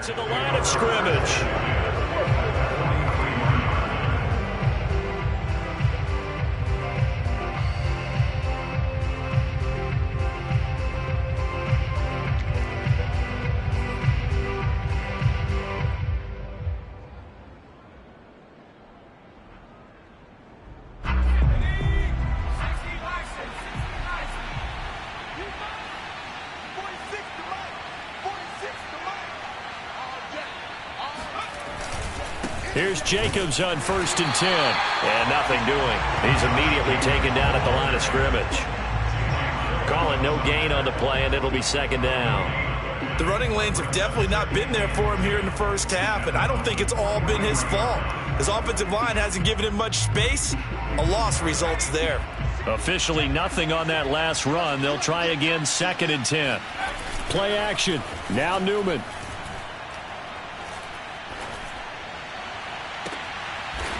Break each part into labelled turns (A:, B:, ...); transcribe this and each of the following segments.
A: To the line of scrimmage. Here's Jacobs on 1st and 10. And nothing doing. He's immediately taken down at the line of scrimmage. Calling no gain on the play, and it'll be 2nd down.
B: The running lanes have definitely not been there for him here in the first half, and I don't think it's all been his fault. His offensive line hasn't given him much space. A loss results there.
A: Officially nothing on that last run. They'll try again 2nd and 10. Play action. Now Newman.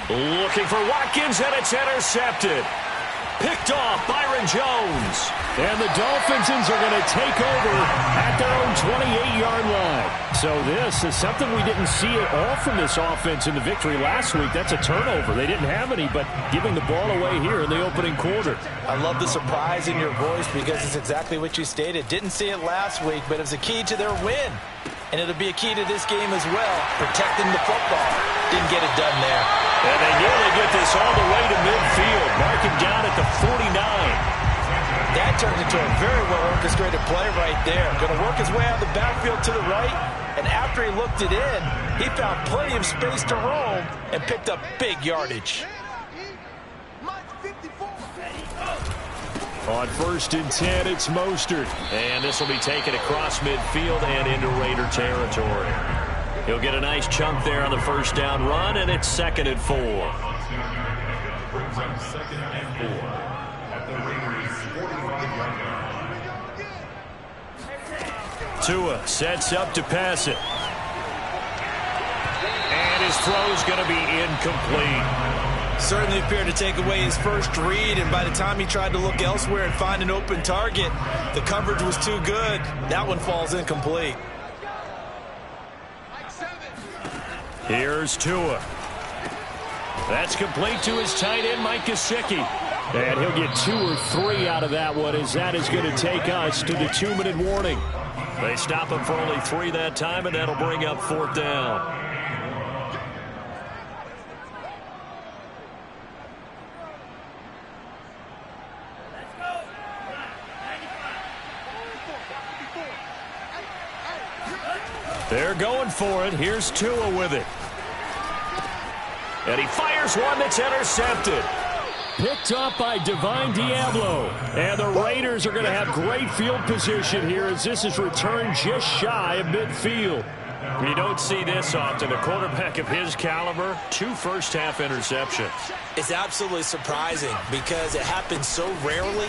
A: Looking for Watkins, and it's intercepted. Picked off Byron Jones. And the Dolphins are going to take over at their own 28-yard line. So this is something we didn't see at all from this offense in the victory last week. That's a turnover. They didn't have any, but giving the ball away here in the opening quarter.
B: I love the surprise in your voice because it's exactly what you stated. Didn't see it last week, but it was a key to their win. And it'll be a key to this game as well, protecting the football. Didn't get it done there.
A: And they nearly get this all the way to midfield, marking down at the 49.
B: That turned into a very well-orchestrated play right there. Going to work his way out of the backfield to the right, and after he looked it in, he found plenty of space to roam and picked up big yardage.
A: On 1st and 10, it's Mostert. And this will be taken across midfield and into Raider territory. He'll get a nice chunk there on the 1st down run, and it's 2nd and 4.
C: Brings up 2nd and 4 at the Raiders' 45-yard line.
A: Tua sets up to pass it. And his throw's going to be incomplete.
B: Certainly appeared to take away his first read, and by the time he tried to look elsewhere and find an open target, the coverage was too good. That one falls incomplete.
A: Here's Tua. That's complete to his tight end, Mike Gesicki. And he'll get 2 or 3 out of that one, as that is going to take us to the 2-minute warning. They stop him for only 3 that time, and that'll bring up 4th down. They're going for it. Here's Tua with it. And he fires one that's intercepted. Picked up by Divine Diablo. And the Raiders are going to have great field position here as this is returned just shy of midfield. You don't see this often. A quarterback of his caliber, 2 first-half interceptions.
B: It's absolutely surprising because it happens so rarely.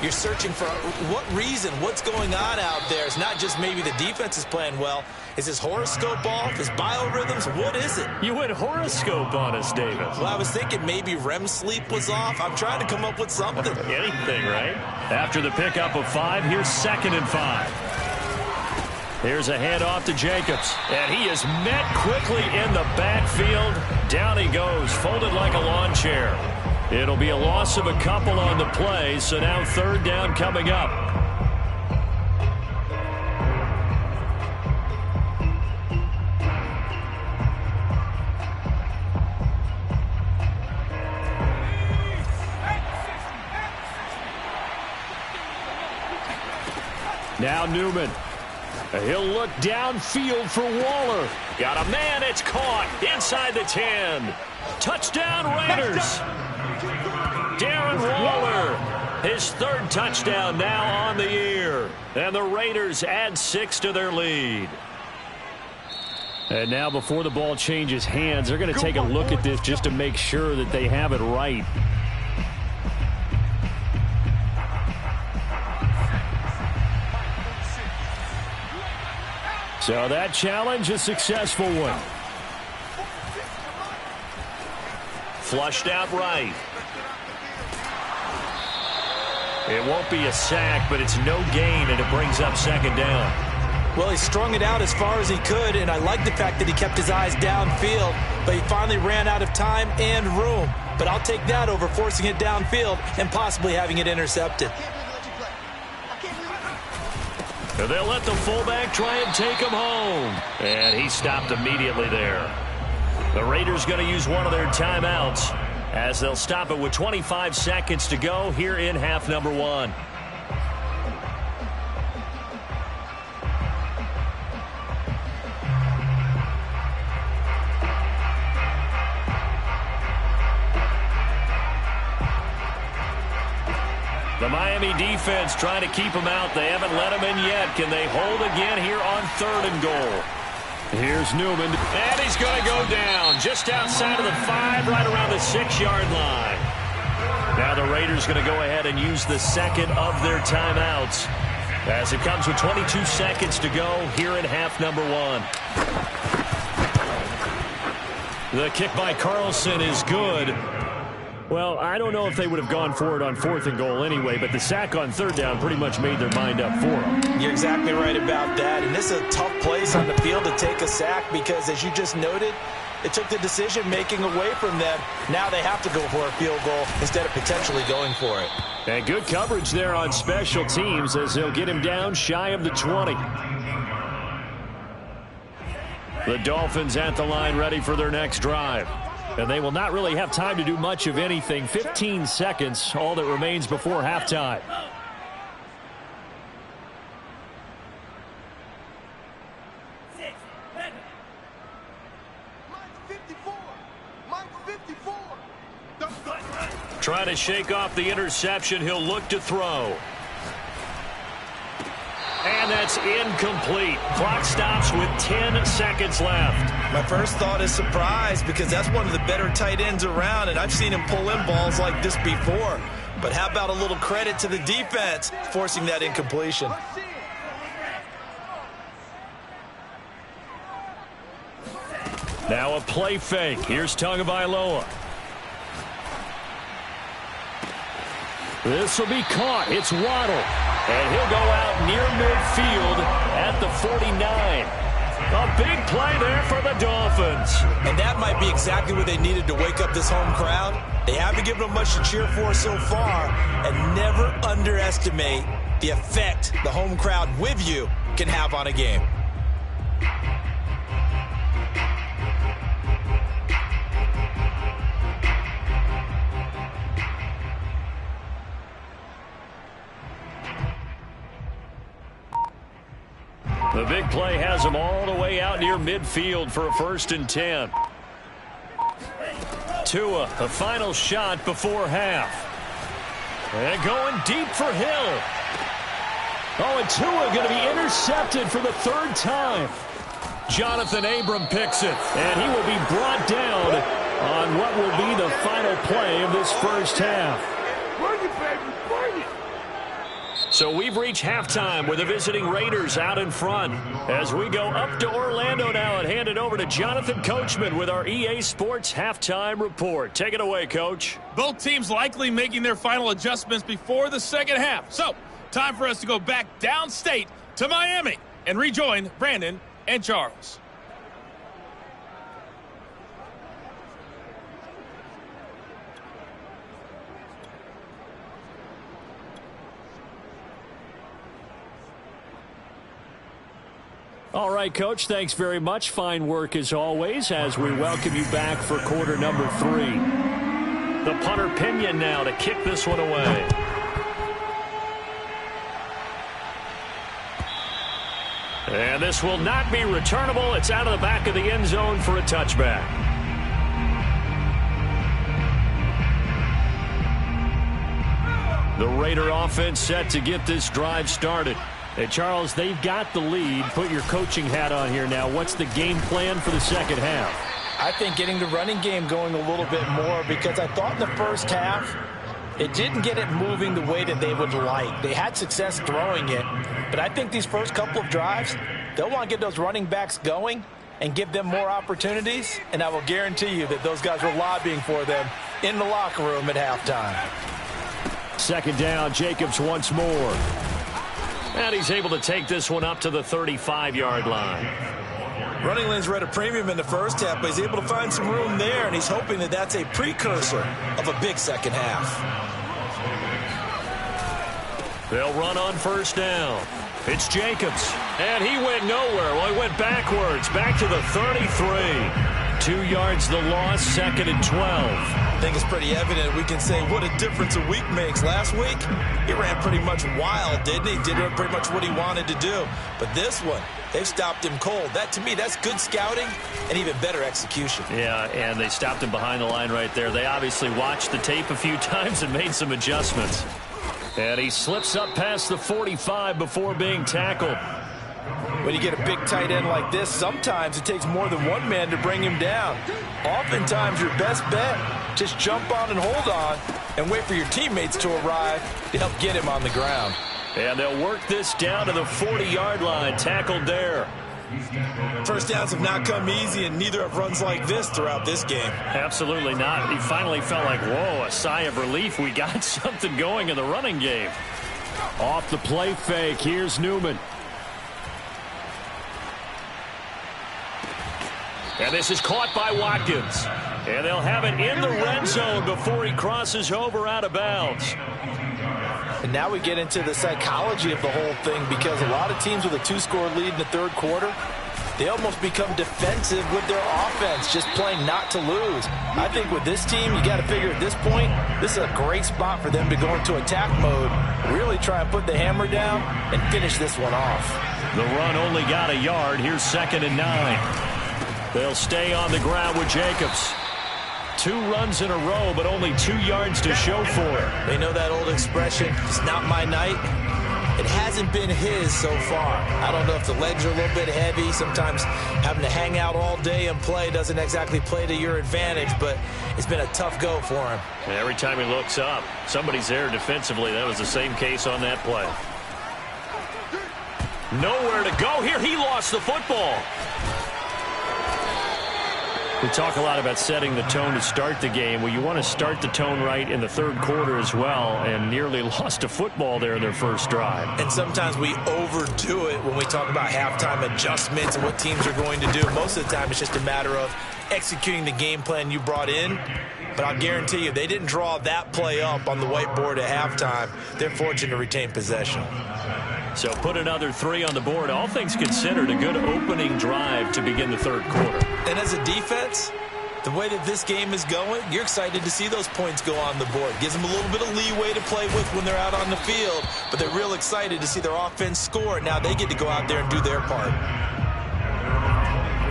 B: You're searching for what reason, what's going on out there. It's not just maybe the defense is playing well. Is his horoscope off? His biorhythms? What is it?
A: You went horoscope on us, David.
B: Well, I was thinking maybe REM sleep was off. I'm trying to come up with something.
A: Anything, right? After the pickup of 5, here's 2nd and 5. Here's a handoff to Jacobs. And he is met quickly in the backfield. Down he goes, folded like a lawn chair. It'll be a loss of a couple on the play, so now 3rd down coming up. Now Newman. He'll look downfield for Waller. Got a man, it's caught inside the 10. Touchdown Raiders. Darren Waller, his 3rd touchdown now on the year. And the Raiders add 6 to their lead. And now before the ball changes hands, they're going to take a look at this just to make sure that they have it right. So that challenge, a successful one. Flushed out right. It won't be a sack, but it's no gain, and it brings up 2nd down.
B: Well, he strung it out as far as he could, and I like the fact that he kept his eyes downfield, but he finally ran out of time and room. But I'll take that over forcing it downfield and possibly having it intercepted.
A: They'll let the fullback try and take him home. And he stopped immediately there. The Raiders going to use one of their timeouts as they'll stop it with 25 seconds to go here in half number 1. The Miami defense trying to keep him out. They haven't let him in yet. Can they hold again here on 3rd and goal? Here's Newman. And he's going to go down just outside of the 5, right around the 6-yard line. Now the Raiders going to go ahead and use the second of their timeouts as it comes with 22 seconds to go here in half number 1. The kick by Carlson is good. Well, I don't know if they would have gone for it on 4th and goal anyway, but the sack on 3rd down pretty much made their mind up for them.
B: You're exactly right about that, and this is a tough place on the field to take a sack because, as you just noted, it took the decision-making away from them. Now they have to go for a field goal instead of potentially going for it.
A: And good coverage there on special teams as they'll get him down shy of the 20. The Dolphins at the line ready for their next drive. And they will not really have time to do much of anything. 15 seconds, all that remains before halftime. Trying to shake off the interception. He'll look to throw. And that's incomplete. Clock stops with 10 seconds left.
B: My first thought is surprise because that's one of the better tight ends around, and I've seen him pull in balls like this before. But how about a little credit to the defense forcing that incompletion?
A: Now a play fake. Here's Tagovailoa. This will be caught. It's Waddle. And he'll go out near midfield at the 49. A big play there for the Dolphins.
B: And that might be exactly what they needed to wake up this home crowd. They haven't given them much to cheer for so far. And never underestimate the effect the home crowd with you can have on a game.
A: The big play has him all the way out near midfield for a 1st and 10. Tua, the final shot before half. And going deep for Hill. Oh, and Tua going to be intercepted for the 3rd time. Jonathan Abram picks it, and he will be brought down on what will be the final play of this first half.
D: Bring it, baby, bring it.
A: So we've reached halftime with the visiting Raiders out in front. As we go up to Orlando now and hand it over to Jonathan Coachman with our EA Sports Halftime Report. Take it away, Coach.
E: Both teams likely making their final adjustments before the second half. So, time for us to go back downstate to Miami and rejoin Brandon and Charles.
A: All right, Coach, thanks very much. Fine work as always as we welcome you back for quarter number 3. The punter Pinion now to kick this one away. And this will not be returnable. It's out of the back of the end zone for a touchback. The Raider offense set to get this drive started. Hey, Charles, they've got the lead. Put your coaching hat on here now. What's the game plan for the second half?
B: I think getting the running game going a little bit more because I thought in the first half it didn't get it moving the way that they would like. They had success throwing it, but I think these first couple of drives, they'll want to get those running backs going and give them more opportunities, and I will guarantee you that those guys were lobbying for them in the locker room at halftime.
A: Second down, Jacobs once more. And he's able to take this one up to the 35-yard line.
B: Running lanes were at a premium in the first half, but he's able to find some room there, and he's hoping that that's a precursor of a big second half.
A: They'll run on first down. It's Jacobs. And he went nowhere. Well, he went backwards, back to the 33. 2 yards the loss, 2nd and 12.
B: I think it's pretty evident. We can say what a difference a week makes. Last week, he ran pretty much wild, didn't he? Did pretty much what he wanted to do. But this one, they've stopped him cold. That, to me, that's good scouting and even better execution.
A: Yeah, and they stopped him behind the line right there. They obviously watched the tape a few times and made some adjustments. And he slips up past the 45 before being tackled.
B: When you get a big tight end like this, sometimes it takes more than one man to bring him down. Oftentimes, your best bet, just jump on and hold on and wait for your teammates to arrive to help get him on the ground.
A: And they'll work this down to the 40-yard line, tackled there.
B: First downs have not come easy, and neither have runs like this throughout this game.
A: Absolutely not. He finally felt like, whoa, a sigh of relief. We got something going in the running game. Off the play fake, here's Newman. And this is caught by Watkins. And they'll have it in the red zone before he crosses over out of bounds.
B: And now we get into the psychology of the whole thing, because a lot of teams with a 2-score lead in the third quarter, they almost become defensive with their offense, just playing not to lose. I think with this team, you got to figure at this point, this is a great spot for them to go into attack mode, really try and put the hammer down and finish this one off.
A: The run only got a yard. Here's 2nd and 9. They'll stay on the ground with Jacobs. 2 runs in a row, but only 2 yards to show for it.
B: They know that old expression, it's not my night. It hasn't been his so far. I don't know if the legs are a little bit heavy. Sometimes having to hang out all day and play doesn't exactly play to your advantage, but it's been a tough go for him.
A: And every time he looks up, somebody's there defensively. That was the same case on that play. Nowhere to go here. He lost the football. We talk a lot about setting the tone to start the game. Well, you want to start the tone right in the third quarter as well, and nearly lost a football there in their first drive.
B: And sometimes we overdo it when we talk about halftime adjustments and what teams are going to do. Most of the time, it's just a matter of executing the game plan you brought in. But I'll guarantee you, they didn't draw that play up on the whiteboard at halftime. They're fortunate to retain possession.
A: So put another 3 on the board. All things considered, a good opening drive to begin the third quarter.
B: And as a defense, the way that this game is going, you're excited to see those points go on the board. Gives them a little bit of leeway to play with when they're out on the field, but they're real excited to see their offense score. Now they get to go out there and do their part.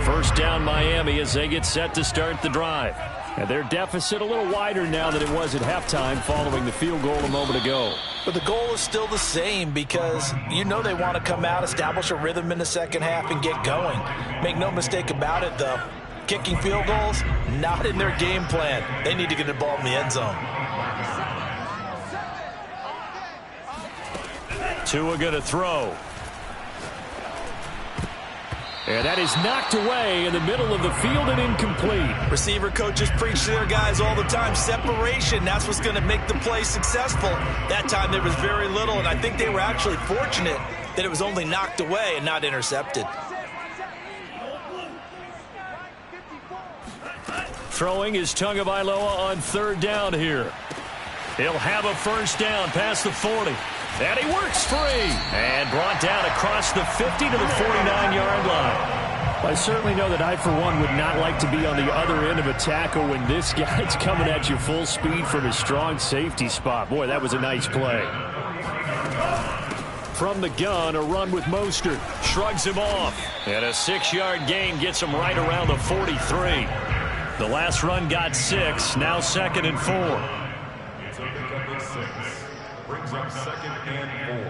A: First down Miami as they get set to start the drive. And their deficit a little wider now than it was at halftime following the field goal a moment ago.
B: But the goal is still the same, because you know they want to come out, establish a rhythm in the second half, and get going. Make no mistake about it, though. Kicking field goals, not in their game plan. They need to get the ball in the end zone.
A: Tua going to throw. And that is knocked away in the middle of the field and incomplete.
B: Receiver coaches preach to their guys all the time. Separation, that's what's going to make the play successful. That time there was very little, and I think they were actually fortunate that it was only knocked away and not intercepted.
A: Throwing is Tagovailoa on third down here. He'll have a first down past the 40. And he works free. And brought down across the 50 to the 49-yard line. Well, I certainly know that I, for one, would not like to be on the other end of a tackle when this guy's coming at you full speed from his strong safety spot. Boy, that was a nice play. From the gun, a run with Mostert. Shrugs him off. And a 6-yard gain gets him right around the 43. The last run got 6. Now 2nd and 4.
C: It's a pickup at 6. Brings up 2nd and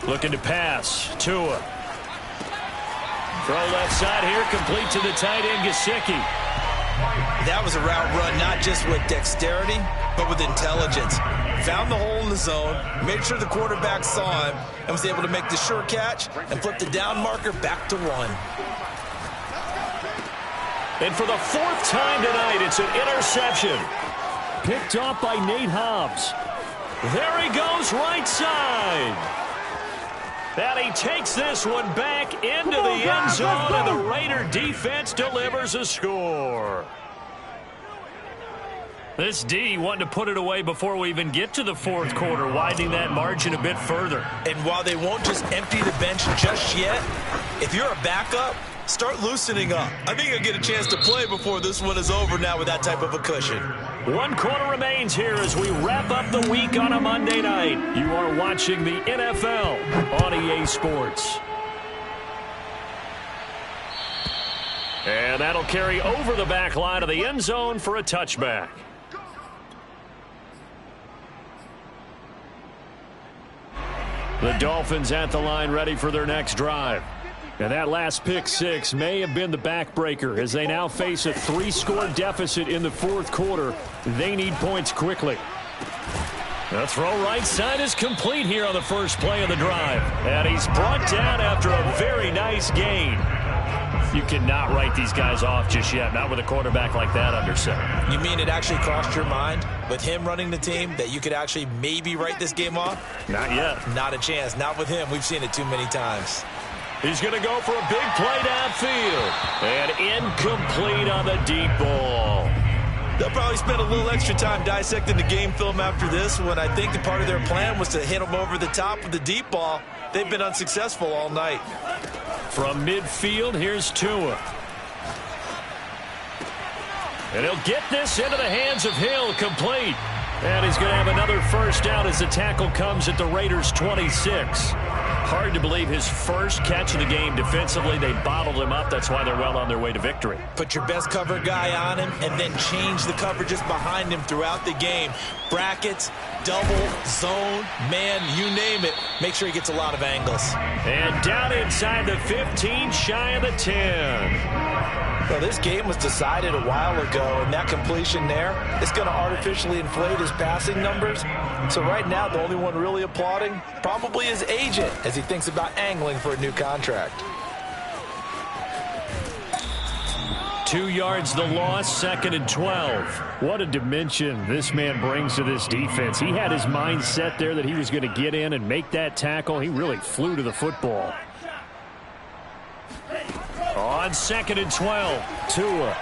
C: 4.
A: Looking to pass. Tua. Throw left side here, complete to the tight end, Gesicki.
B: That was a route run not just with dexterity, but with intelligence. Found the hole in the zone, made sure the quarterback saw him, and was able to make the sure catch and flip the down marker back to 1.
A: And for the 4th time tonight, it's an interception. picked off by Nate Hobbs. There he goes right side. And he takes this one back into the end zone, and the Raider defense delivers a score. This D wanting to put it away before we even get to the fourth quarter, widening that margin a bit further.
B: And while they won't just empty the bench just yet, if you're a backup, start loosening up. I think you'll get a chance to play before this one is over now with that type of a cushion.
A: 1 quarter remains here as we wrap up the week on a Monday night. You are watching the NFL on EA Sports. And that'll carry over the back line of the end zone for a touchback. The Dolphins at the line ready for their next drive. And that last pick six may have been the backbreaker as they now face a 3-score deficit in the fourth quarter. They need points quickly. The throw right side is complete here on the first play of the drive. And he's brought down after a very nice gain. You cannot write these guys off just yet, not with a quarterback like that under center.
B: You mean it actually crossed your mind with him running the team that you could actually maybe write this game off?
A: Not yet.
B: Not a chance. Not with him. We've seen it too many times.
A: He's going to go for a big play downfield. And incomplete on the deep ball.
B: They'll probably spend a little extra time dissecting the game film after this one. I think the part of their plan was to hit him over the top of the deep ball. They've been unsuccessful all night.
A: From midfield, here's Tua. And he'll get this into the hands of Hill, complete. And he's going to have another first down as the tackle comes at the Raiders' 26. Hard to believe his first catch of the game defensively. They bottled him up. That's why they're well on their way to victory.
B: Put your best cover guy on him and then change the coverages behind him throughout the game. Brackets, double, zone, man, you name it. Make sure he gets a lot of angles.
A: And down inside the 15, shy of the 10.
B: Well, this game was decided a while ago, and that completion there is going to artificially inflate his passing numbers. So right now, the only one really applauding probably his agent as he thinks about angling for a new contract.
A: 2 yards the loss, 2nd and 12. What a dimension this man brings to this defense. He had his mind set there that he was going to get in and make that tackle. He really flew to the football. On 2nd and 12, Tua.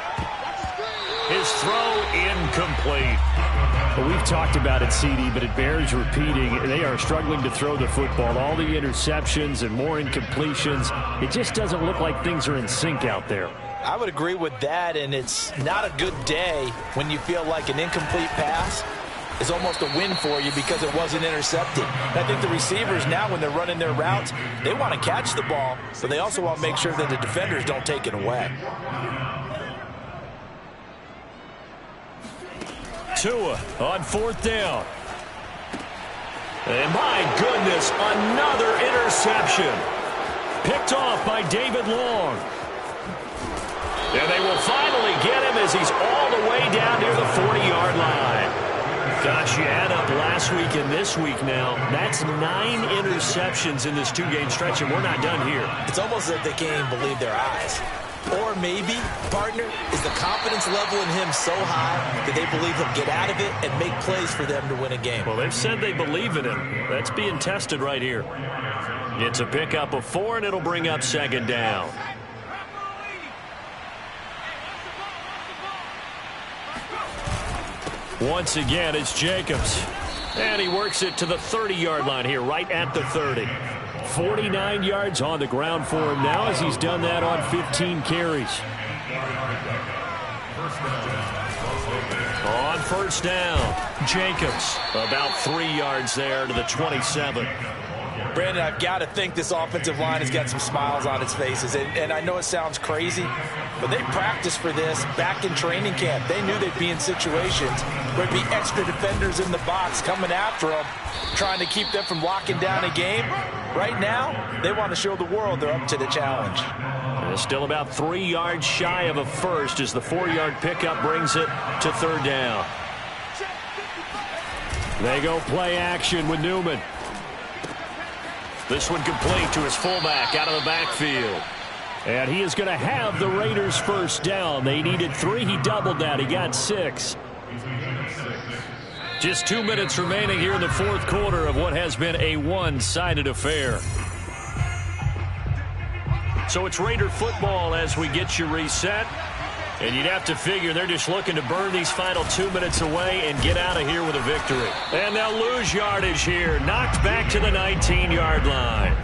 A: His throw incomplete. Well, we've talked about it, CD, but it bears repeating. They are struggling to throw the football. All the interceptions and more incompletions. It just doesn't look like things are in sync out there.
B: I would agree with that, and it's not a good day when you feel like an incomplete pass is almost a win for you because it wasn't intercepted. And I think the receivers now, when they're running their routes, they want to catch the ball, but they also want to make sure that the defenders don't take it away.
A: Tua on 4th down. And my goodness, another interception. Picked off by David Long. And they will finally get him as he's all the way down near the 40-yard line. Gosh, you add up last week and this week now. That's 9 interceptions in this 2-game stretch, and we're not done here.
B: It's almost like they can't even believe their eyes. Or maybe, partner, is the confidence level in him so high that they believe he'll get out of it and make plays for them to win a game.
A: Well, they've said they believe in him. That's being tested right here. It's a pickup of 4, and it'll bring up 2nd down. Once again, it's Jacobs. And he works it to the 30-yard line here, right at the 30. 49 yards on the ground for him now as he's done that on 15 carries. On 1st down, Jacobs about 3 yards there to the 27.
B: Brandon, I've got to think this offensive line has got some smiles on its faces. And I know it sounds crazy, but they practiced for this back in training camp. They knew they'd be in situations where there'd be extra defenders in the box coming after them, trying to keep them from locking down a game. Right now, they want to show the world they're up to the challenge.
A: And still about 3 yards shy of a first as the 4-yard pickup brings it to 3rd down. They go play action with Newman. This one complete to his fullback out of the backfield. And he is going to have the Raiders' 1st down. They needed 3. He doubled that. He got 6. Just 2 minutes remaining here in the fourth quarter of what has been a one-sided affair. So it's Raider football as we get you reset. And you'd have to figure they're just looking to burn these final 2 minutes away and get out of here with a victory. And they'll lose yardage here. Knocked back to the 19-yard line.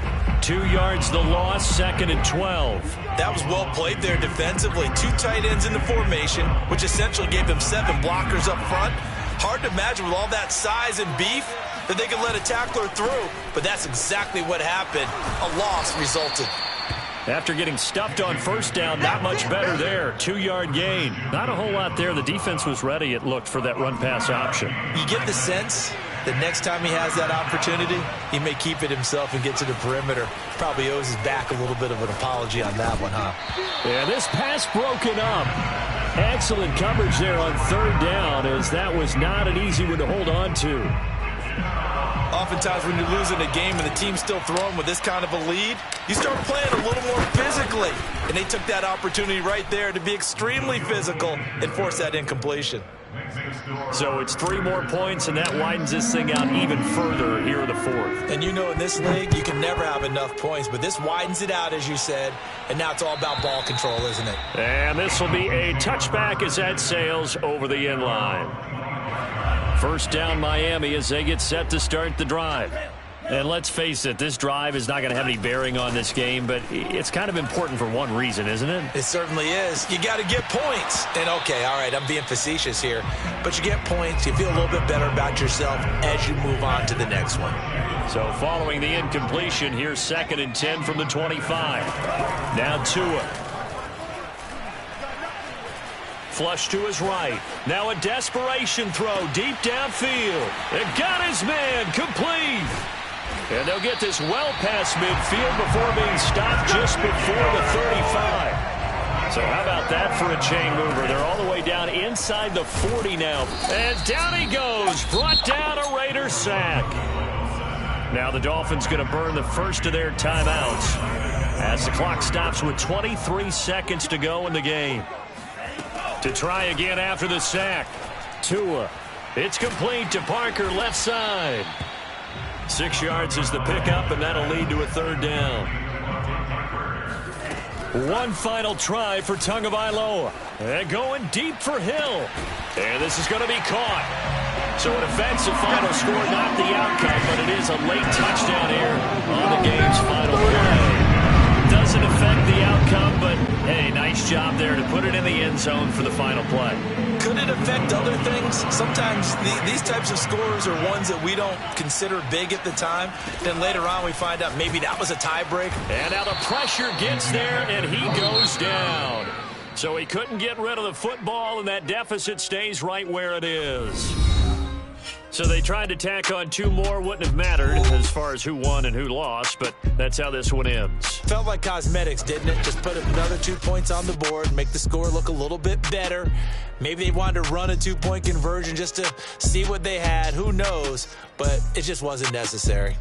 A: 2 yards the loss, 2nd and 12.
B: That was well played there defensively. 2 tight ends in the formation, which essentially gave them 7 blockers up front. Hard to imagine with all that size and beef that they could let a tackler through. But that's exactly what happened. A loss resulted.
A: After getting stuffed on first down, not much better there. 2-yard gain. Not a whole lot there. The defense was ready, it looked, for that run-pass option.
B: You get the sense that next time he has that opportunity, he may keep it himself and get to the perimeter. Probably owes his back a little bit of an apology on that one, huh?
A: Yeah, this pass broken up. Excellent coverage there on third down, as that was not an easy one to hold on to.
B: Oftentimes when you're losing a game and the team's still throwing with this kind of a lead, you start playing a little more physically. And they took that opportunity right there to be extremely physical and force that incompletion.
A: So it's 3 more points, and that widens this thing out even further here in the fourth.
B: And you know in this league, you can never have enough points, but this widens it out, as you said, and now it's all about ball control, isn't it?
A: And this will be a touchback as that sails over the end line. First down Miami as they get set to start the drive. And let's face it, this drive is not going to have any bearing on this game, but it's kind of important for one reason, isn't it?
B: It certainly is. You got to get points. And okay, all right, I'm being facetious here, but you get points, you feel a little bit better about yourself as you move on to the next one.
A: So following the incompletion, here's 2nd and 10 from the 25. Now Tua. Flush to his right. Now a desperation throw deep downfield. It got his man complete. And they'll get this well past midfield before being stopped just before the 35. So how about that for a chain mover? They're all the way down inside the 40 now. And down he goes. Brought down a Raider sack. Now the Dolphins going to burn the first of their timeouts as the clock stops with 23 seconds to go in the game. To try again after the sack. Tua. It's complete to Parker, left side. 6 yards is the pickup, and that'll lead to a third down. One final try for Tagovailoa. And going deep for Hill. And this is going to be caught. So an offensive final score, not the outcome, but it is a late touchdown here on the game's final play. Doesn't affect the outcome, but hey, nice job there to put it in the end zone for the final play.
B: Could it affect other things? Sometimes these types of scores are ones that we don't consider big at the time. Then later on we find out maybe that was a tiebreaker.
A: And now the pressure gets there, and he goes down. So he couldn't get rid of the football, and that deficit stays right where it is. So they tried to tack on 2 more. Wouldn't have mattered as far as who won and who lost, but that's how this one ends.
B: Felt like cosmetics, didn't it? Just put another 2 points on the board, make the score look a little bit better. Maybe they wanted to run a 2-point conversion just to see what they had. Who knows? But it just wasn't necessary.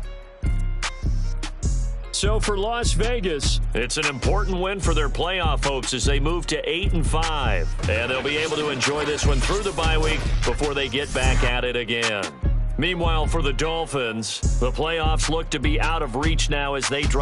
A: So for Las Vegas, it's an important win for their playoff hopes as they move to 8-5. And they'll be able to enjoy this one through the bye week before they get back at it again. Meanwhile, for the Dolphins, the playoffs look to be out of reach now as they drop